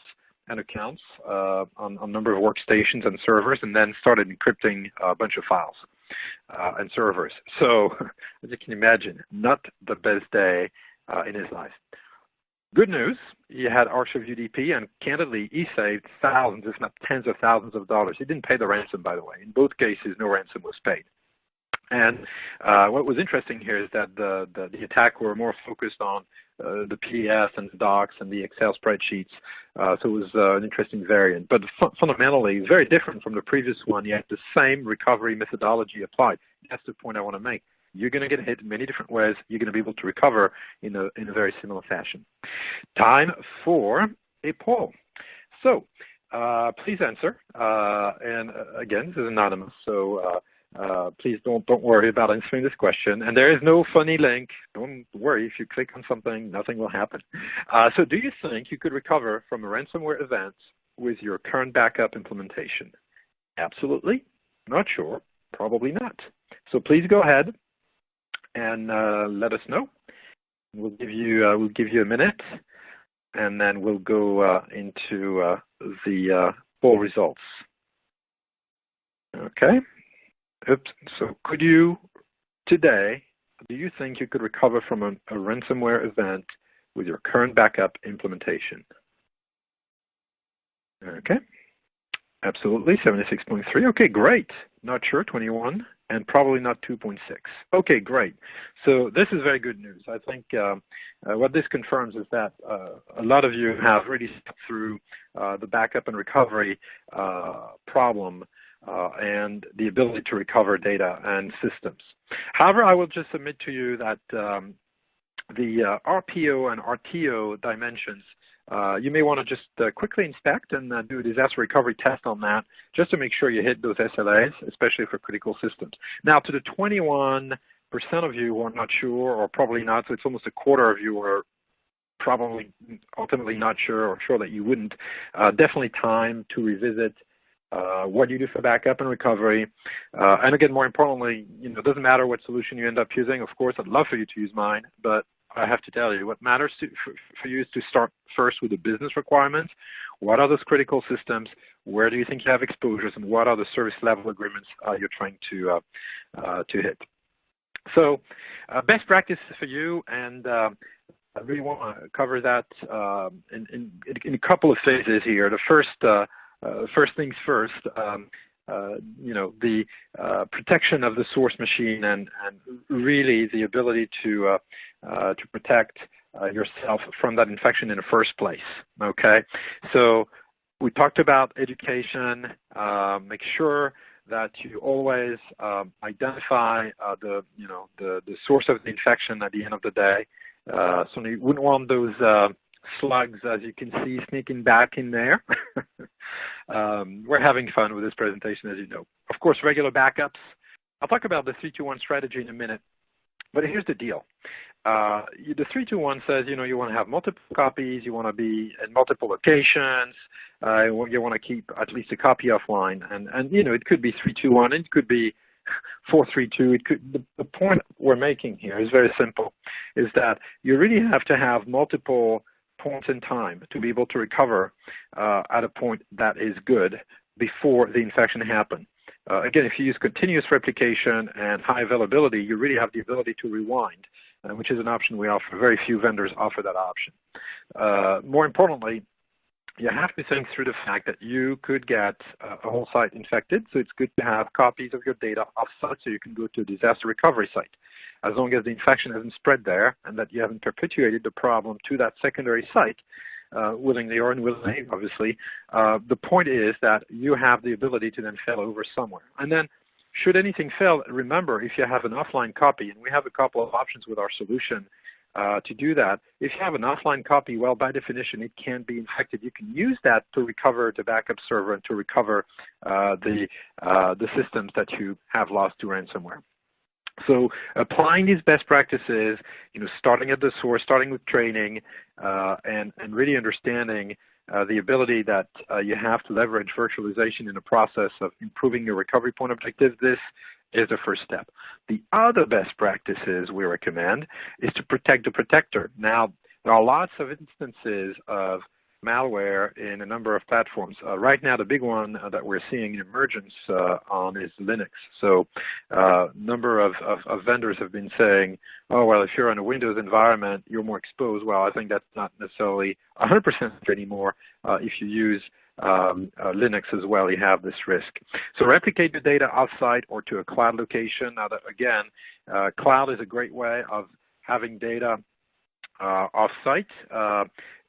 and accounts on a number of workstations and servers, and then started encrypting a bunch of files and servers. So, as you can imagine, not the best day in his life. Good news, he had Arcserve UDP, and candidly, he saved thousands, if not tens of thousands of dollars. He didn't pay the ransom, by the way. In both cases, no ransom was paid. And what was interesting here is that the attack were more focused on the PDFs and the docs and the Excel spreadsheets. So it was an interesting variant. But fundamentally, it's very different from the previous one, yet the same recovery methodology applied. That's the point I want to make. You're going to get hit in many different ways. You're going to be able to recover in a very similar fashion. Time for a poll. So please answer. And again, this is anonymous, so please don't worry about answering this question. And there is no funny link. Don't worry. If you click on something, nothing will happen. So do you think you could recover from a ransomware event with your current backup implementation? Absolutely. Not sure. Probably not. So please go ahead and let us know. We'll give you a minute, and then we'll go into the poll results. Okay. Oops. So could you today, do you think you could recover from a ransomware event with your current backup implementation? Okay. Absolutely, 76.3. Okay, great. Not sure, 21, and probably not 2.6. Okay, great. So this is very good news. I think what this confirms is that a lot of you have really stepped through the backup and recovery problem and the ability to recover data and systems. However, I will just submit to you that the RPO and RTO dimensions, you may want to just quickly inspect and do a disaster recovery test on that, just to make sure you hit those SLAs, especially for critical systems. Now, to the 21% of you who are not sure, or probably not, so it's almost a quarter of you are probably ultimately not sure, or sure that you wouldn't, definitely time to revisit what you do for backup and recovery. And again, more importantly, it doesn't matter what solution you end up using. Of course, I'd love for you to use mine, but I have to tell you, what matters for you is to start first with the business requirements. What are those critical systems? Where do you think you have exposures? And what are the service level agreements you're trying to hit? So best practices for you, and I really want to cover that in a couple of phases here. The first things first, the protection of the source machine, and really the ability to protect yourself from that infection in the first place. Okay, so we talked about education. Make sure that you always identify the source of the infection at the end of the day. So you wouldn't want those slugs, as you can see, sneaking back in there. We're having fun with this presentation, as you know. Of course, regular backups. I'll talk about the 3-2-1 strategy in a minute. But here's the deal. The 3-2-1 says, you want to have multiple copies, you want to be in multiple locations, you want to keep at least a copy offline. And it could be 3-2-1, it could be 4-3-2. The point we're making here is very simple, is that you really have to have multiple points in time to be able to recover at a point that is good before the infection happened. Again, if you use continuous replication and high availability, you really have the ability to rewind, which is an option we offer. Very few vendors offer that option. More importantly, you have to think through the fact that you could get a whole site infected, so it's good to have copies of your data off-site so you can go to a disaster recovery site, as long as the infection hasn't spread there and that you haven't perpetuated the problem to that secondary site, willingly or unwillingly, obviously. The point is that you have the ability to then fail over somewhere. And then should anything fail, remember, if you have an offline copy, and we have a couple of options with our solution to do that. If you have an offline copy, well, by definition, it can be infected. You can use that to recover the backup server and to recover the systems that you have lost to ransomware. So applying these best practices, starting at the source, starting with training, and really understanding the ability that you have to leverage virtualization in the process of improving your recovery point objective. This is the first step. The other best practices we recommend is to protect the protector. Now, there are lots of instances of malware in a number of platforms. Right now, the big one that we're seeing emergence on is Linux. So a number of vendors have been saying, oh, well, if you're in a Windows environment, you're more exposed. Well, I think that's not necessarily 100% anymore. If you use Linux as well, you have this risk. So replicate the data offsite or to a cloud location. Now, that, again, cloud is a great way of having data offsite.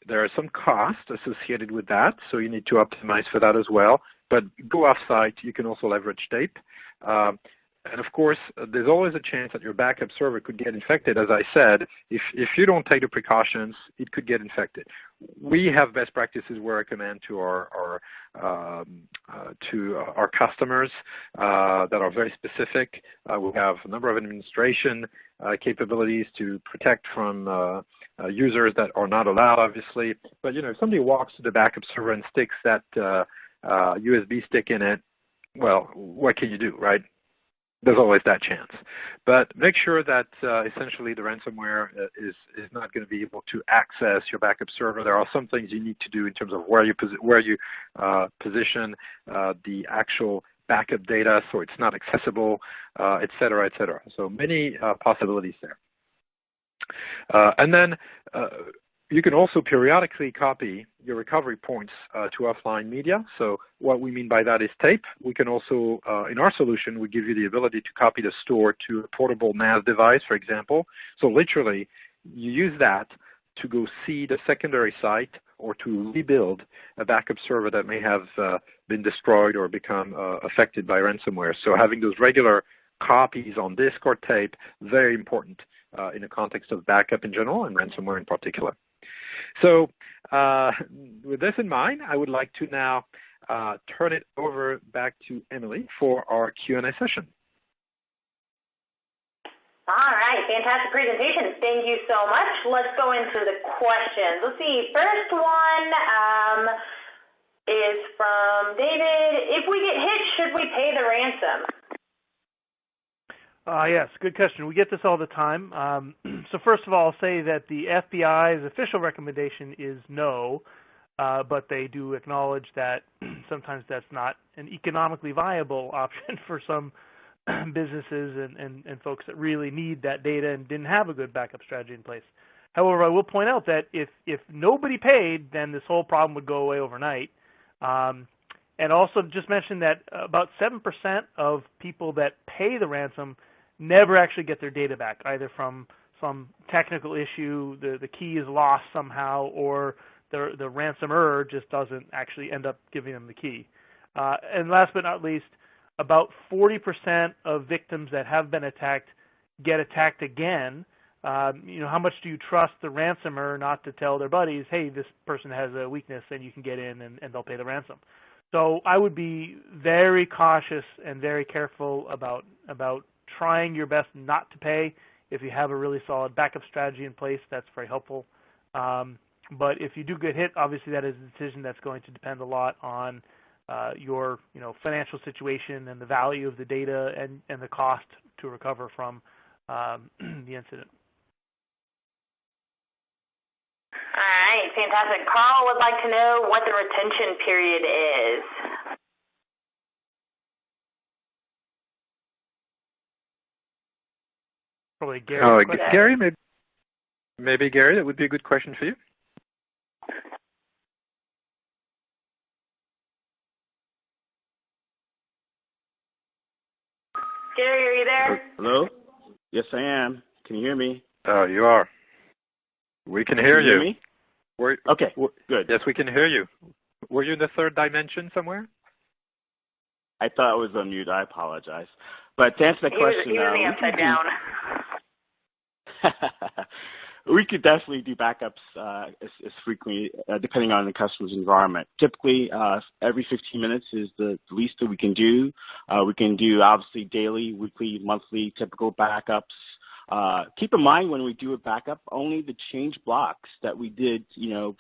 There are some costs associated with that, so you need to optimize for that as well. But go offsite, you can also leverage tape. And of course, there's always a chance that your backup server could get infected. As I said, if you don't take the precautions, it could get infected. We have best practices we recommend to our customers that are very specific. We have a number of administration capabilities to protect from users that are not allowed, obviously. But if somebody walks to the backup server and sticks that USB stick in it, well, what can you do, right? There's always that chance. But make sure that essentially the ransomware is not going to be able to access your backup server. There are some things you need to do in terms of where you position the actual backup data so it's not accessible, et cetera, et cetera. So many possibilities there. And then you can also periodically copy your recovery points to offline media. So what we mean by that is tape. We can also, in our solution, we give you the ability to copy the store to a portable NAS device, for example. So literally, you use that to go see the secondary site or to rebuild a backup server that may have been destroyed or become affected by ransomware. So having those regular copies on disk or tape, very important in the context of backup in general and ransomware in particular. So with this in mind, I would like to now turn it over back to Emily for our Q&A session. All right, fantastic presentation. Thank you so much. Let's go into the questions. Let's see. First one is from David. If we get hit, should we pay the ransom? Yes, good question. We get this all the time. So first of all, I'll say that the FBI's official recommendation is no, but they do acknowledge that sometimes that's not an economically viable option for some businesses and folks that really need that data and didn't have a good backup strategy in place. However, I will point out that if nobody paid, then this whole problem would go away overnight. And also just mention that about 7% of people that pay the ransom never actually get their data back, either from some technical issue, the key is lost somehow, or the ransomer just doesn't actually end up giving them the key. And last but not least, about 40% of victims that have been attacked get attacked again. How much do you trust the ransomer not to tell their buddies, hey, this person has a weakness and you can get in and they'll pay the ransom? So I would be very cautious and very careful about trying your best not to pay. If you have a really solid backup strategy in place, that's very helpful. But if you do get hit, obviously that is a decision that's going to depend a lot on your financial situation and the value of the data and the cost to recover from the incident. All right, fantastic. Carl would like to know what the retention period is. Probably Gary. Gary, maybe Gary, that would be a good question for you. Gary, are you there? Hello? Yes, I am. Can you hear me? Oh, you are. We can hear you. Can you hear me? Okay, good. Yes, we can hear you. Were you in the third dimension somewhere? I thought I was on mute. I apologize. But to answer that question, he was in the upside down. We could definitely do backups as frequently, depending on the customer's environment. Typically, every 15 minutes is the least that we can do. We can do, obviously, daily, weekly, monthly, typical backups. Keep in mind when we do a backup, only the change blocks that we did,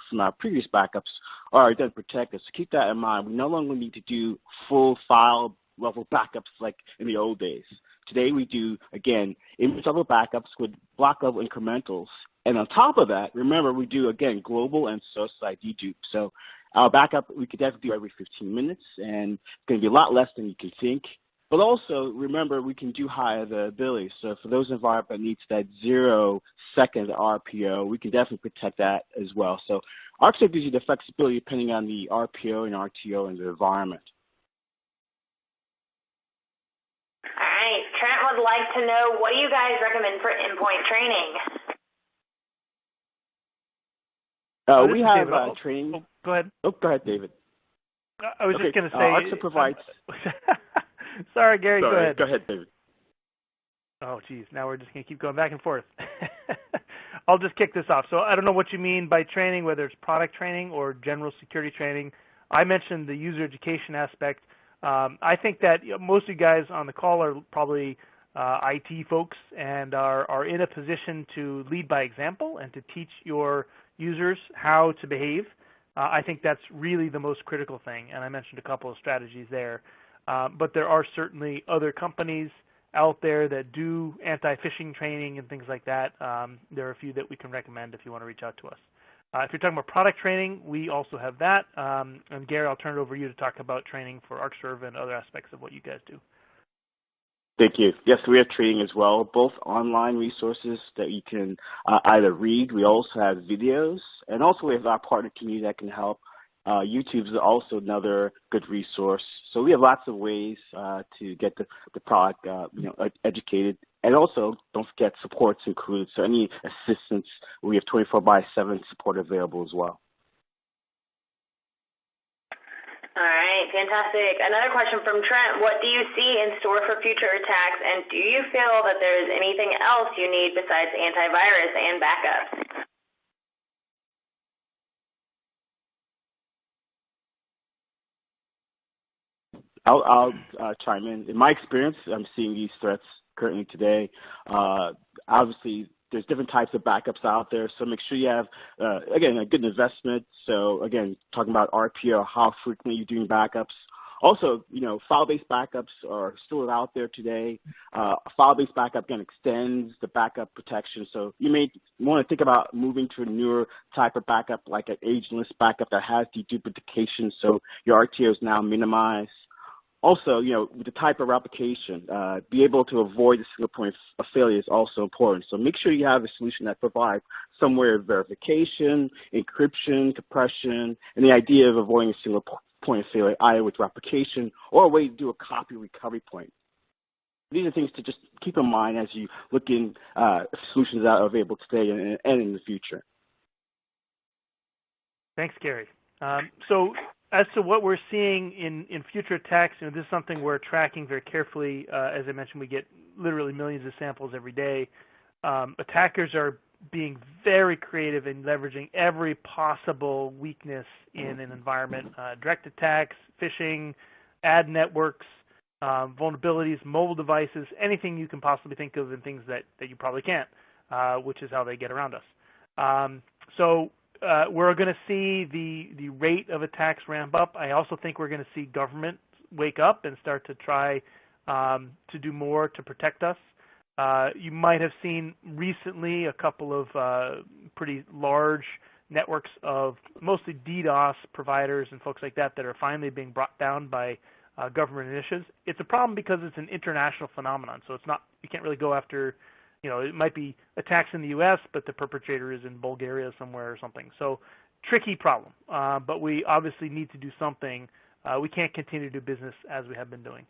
from our previous backups are done to protect us. So keep that in mind. We no longer need to do full file level backups like in the old days. Today we do, again, image level backups with block level incrementals. And on top of that, remember, we do, again, global and social ID dupes. So our backup, we could definitely do every 15 minutes, and it's going to be a lot less than you can think. But also, remember, we can do high availability. So for those environments that needs that 0-second RPO, we can definitely protect that as well. So Arcserve gives you the flexibility depending on the RPO and RTO and the environment. All right. Trent would like to know, what do you guys recommend for endpoint training? We have training. Oh, go ahead. Oh, go ahead, David. I was just going to say. Arcserve provides. Sorry, Gary. Sorry, go ahead. Go ahead, David. Oh, geez. Now we're just going to keep going back and forth. I'll just kick this off. So I don't know what you mean by training, whether it's product training or general security training. I mentioned the user education aspect. I think that most of you guys on the call are probably IT folks and are in a position to lead by example and to teach your users how to behave. I think that's really the most critical thing, and I mentioned a couple of strategies there. But there are certainly other companies out there that do anti-phishing training and things like that. There are a few that we can recommend if you want to reach out to us. If you're talking about product training, we also have that. And Gary, I'll turn it over to you to talk about training for Arcserve and other aspects of what you guys do. Thank you. Yes, we have training as well, both online resources that you can either read. We also have videos, and also we have our partner community that can help. YouTube is also another good resource. So we have lots of ways to get the product educated. And also, don't forget, support's included. So any assistance, we have 24/7 support available as well. All right, fantastic. Another question from Trent. What do you see in store for future attacks, and do you feel that there is anything else you need besides antivirus and backups? I'll chime in. In my experience, I'm seeing these threats currently today. Obviously, there's different types of backups out there, so make sure you have, again, a good investment. So, again, talking about RPO, how frequently you're doing backups. Also, file-based backups are still out there today. File-based backup, again, extends the backup protection. So you may want to think about moving to a newer type of backup, like an agentless backup that has deduplication, so your RTO is now minimized. Also, with the type of replication, be able to avoid the single point of failure is also important. So make sure you have a solution that provides somewhere verification, encryption, compression, and the idea of avoiding a single point of failure, either with replication or a way to do a copy recovery point. These are things to just keep in mind as you look in solutions that are available today and in the future. Thanks, Gary. So as to what we're seeing in future attacks, this is something we're tracking very carefully. As I mentioned, we get literally millions of samples every day. Attackers are being very creative in leveraging every possible weakness in an environment. Direct attacks, phishing, ad networks, vulnerabilities, mobile devices, anything you can possibly think of, and things that you probably can't, which is how they get around us. We're going to see the rate of attacks ramp up. I also think we're going to see government wake up and start to try to do more to protect us. You might have seen recently a couple of pretty large networks of mostly DDoS providers and folks like that are finally being brought down by government initiatives. It's a problem because it's an international phenomenon, so it's not, you can't really go after, it might be attacks in the U.S., but the perpetrator is in Bulgaria somewhere or something. So tricky problem, but we obviously need to do something. We can't continue to do business as we have been doing.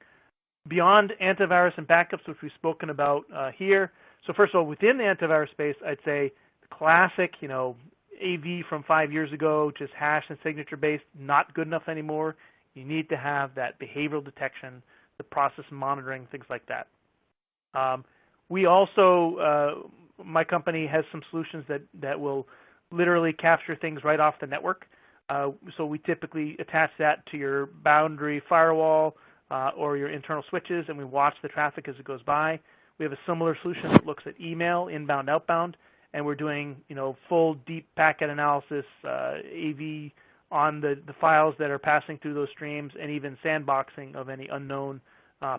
Beyond antivirus and backups, which we've spoken about here, so first of all, within the antivirus space, I'd say the classic, AV from 5 years ago, just hash and signature based, not good enough anymore. You need to have that behavioral detection, the process monitoring, things like that. We also, my company has some solutions that will literally capture things right off the network. So we typically attach that to your boundary firewall or your internal switches, and we watch the traffic as it goes by. We have a similar solution that looks at email, inbound, outbound, and we're doing full deep packet analysis, AV on the files that are passing through those streams, and even sandboxing of any unknown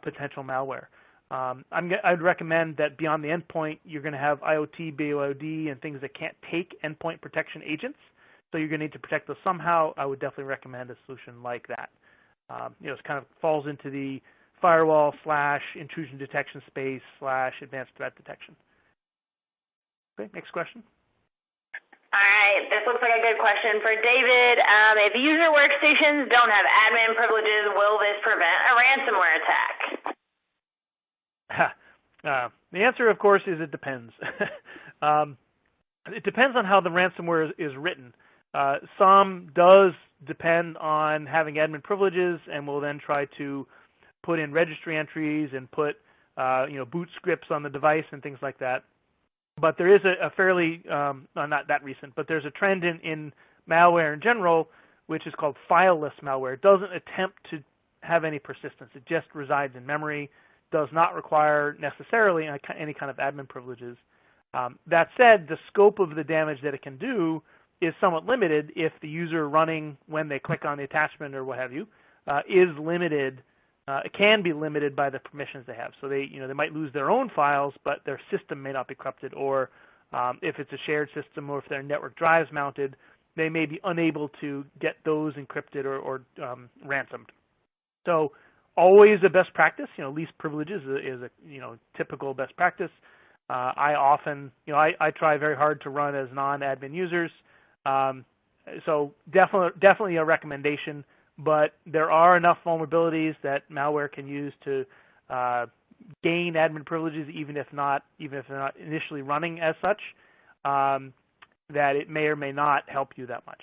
potential malware. I'd recommend that beyond the endpoint, you're going to have IoT, BOD, and things that can't take endpoint protection agents. So you're going to need to protect those somehow. I would definitely recommend a solution like that. It kind of falls into the firewall / intrusion detection space / advanced threat detection. Okay, next question. All right, this looks like a good question for David. If user workstations don't have admin privileges, will this prevent a ransomware attack? The answer, of course, is it depends. It depends on how the ransomware is written. Some does depend on having admin privileges and will then try to put in registry entries and put boot scripts on the device and things like that. But there is a fairly, not that recent, but there's a trend in malware in general, which is called fileless malware. It doesn't attempt to have any persistence. It just resides in memory, does not require necessarily any kind of admin privileges. That said, the scope of the damage that it can do is somewhat limited if the user running when they click on the attachment or what have you is limited. It can be limited by the permissions they have. So they might lose their own files, but their system may not be corrupted. Or if it's a shared system, or if their network drives mounted, they may be unable to get those encrypted or ransomed. So always a best practice. Least privileges is a typical best practice. I often, I try very hard to run as non-admin users. So definitely a recommendation. But there are enough vulnerabilities that malware can use to gain admin privileges, even if they're not initially running as such, that it may or may not help you that much,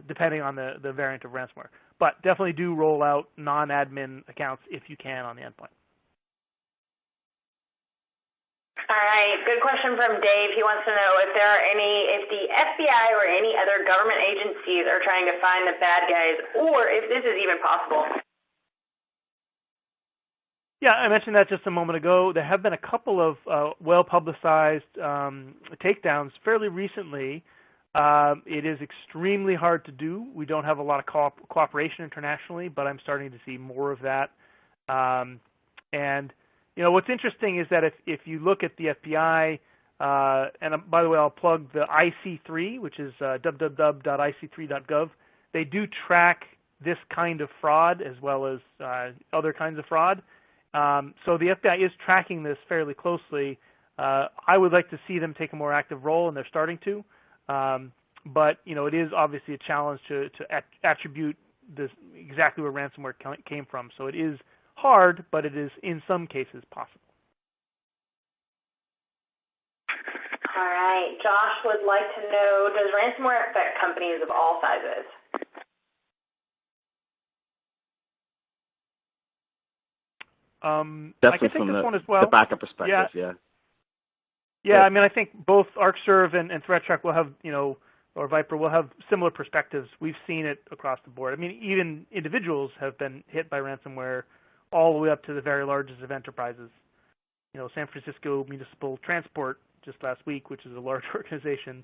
depending on the variant of ransomware. But definitely do roll out non-admin accounts if you can on the endpoint. All right, good question from Dave. He wants to know if the FBI or any other government agencies are trying to find the bad guys, or if this is even possible. Yeah, I mentioned that just a moment ago. There have been a couple of well-publicized takedowns fairly recently. It is extremely hard to do. We don't have a lot of cooperation internationally, but I'm starting to see more of that. And what's interesting is that if you look at the FBI, and by the way, I'll plug the IC3, which is www.ic3.gov. They do track this kind of fraud as well as other kinds of fraud. So the FBI is tracking this fairly closely. I would like to see them take a more active role, and they're starting to. But it is obviously a challenge to attribute this exactly where ransomware came from. So it is hard, but it is in some cases possible. All right. Josh would like to know, does ransomware affect companies of all sizes? Definitely I can take from this the, one as well. The backup perspective, Yeah, I mean, I think both Arcserve and ThreatTrack will have, or Viper will have similar perspectives. We've seen it across the board. I mean, even individuals have been hit by ransomware all the way up to the very largest of enterprises. San Francisco Municipal Transport just last week, which is a large organization,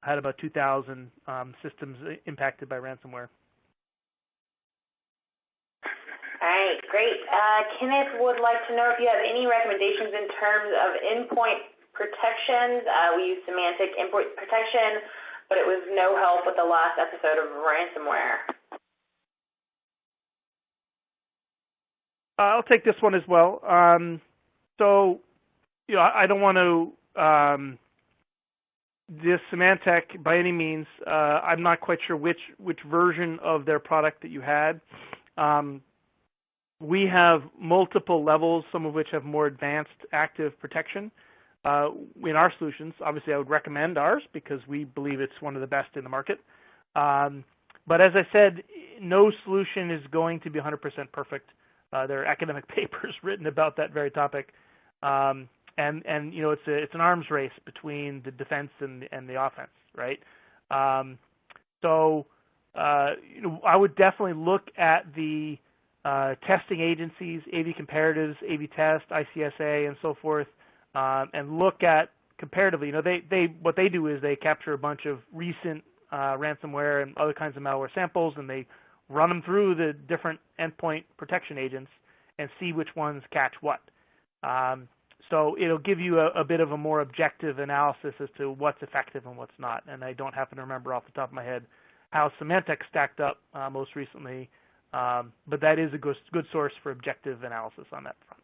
had about 2,000 systems impacted by ransomware. All right, great. Kenneth would like to know if you have any recommendations in terms of endpoint protections. We use semantic endpoint protection, but it was no help with the last episode of ransomware. I'll take this one as well. So, I don't want to this Symantec by any means. I'm not quite sure which version of their product that you had. We have multiple levels, some of which have more advanced active protection in our solutions. Obviously, I would recommend ours because we believe it's one of the best in the market. But as I said, no solution is going to be 100% perfect. There are academic papers written about that very topic, and it's an arms race between the defense and the offense, right? So I would definitely look at the testing agencies, AVcomparatives, AV-Test, ICSA, and so forth, and look at comparatively. What they do is they capture a bunch of recent ransomware and other kinds of malware samples, and they run them through the different endpoint protection agents and see which ones catch what. So it'll give you a bit of a more objective analysis as to what's effective and what's not. And I don't happen to remember off the top of my head how Symantec stacked up most recently, but that is a good source for objective analysis on that front.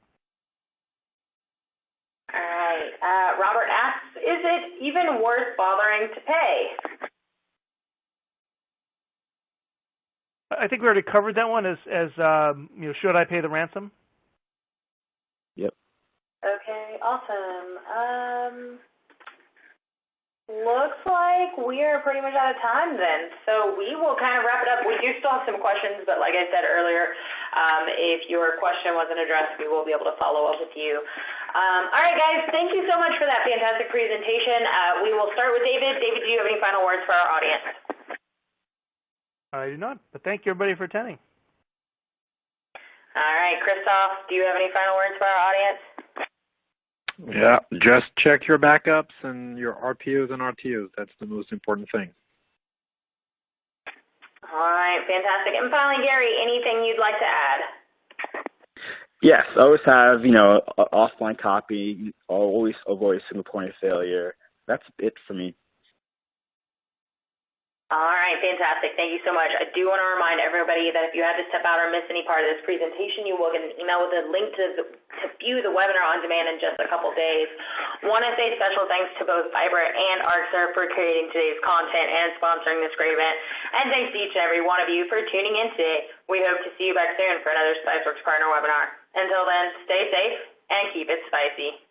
All right. Robert asks, is it even worth bothering to pay? I think we already covered that one as should I pay the ransom? Yep. Okay, awesome. Looks like we are pretty much out of time then, so we will kind of wrap it up. We do still have some questions, but like I said earlier, if your question wasn't addressed, we will be able to follow up with you. All right, guys, thank you so much for that fantastic presentation. We will start with David. David, do you have any final words for our audience? I do not, but thank you, everybody, for attending. All right, Christoph, do you have any final words for our audience? Yeah, just check your backups and your RPOs and RTOs. That's the most important thing. All right, fantastic. And finally, Gary, anything you'd like to add? Yes, always have, an offline copy, always avoid a single point of failure. That's it for me. All right, fantastic. Thank you so much. I do want to remind everybody that if you had to step out or miss any part of this presentation, you will get an email with a link to view the webinar on demand in just a couple days. Want to say special thanks to both Viber and Arcserve for creating today's content and sponsoring this great event. And thanks to each and every one of you for tuning in today. We hope to see you back soon for another Spiceworks Partner webinar. Until then, stay safe and keep it spicy.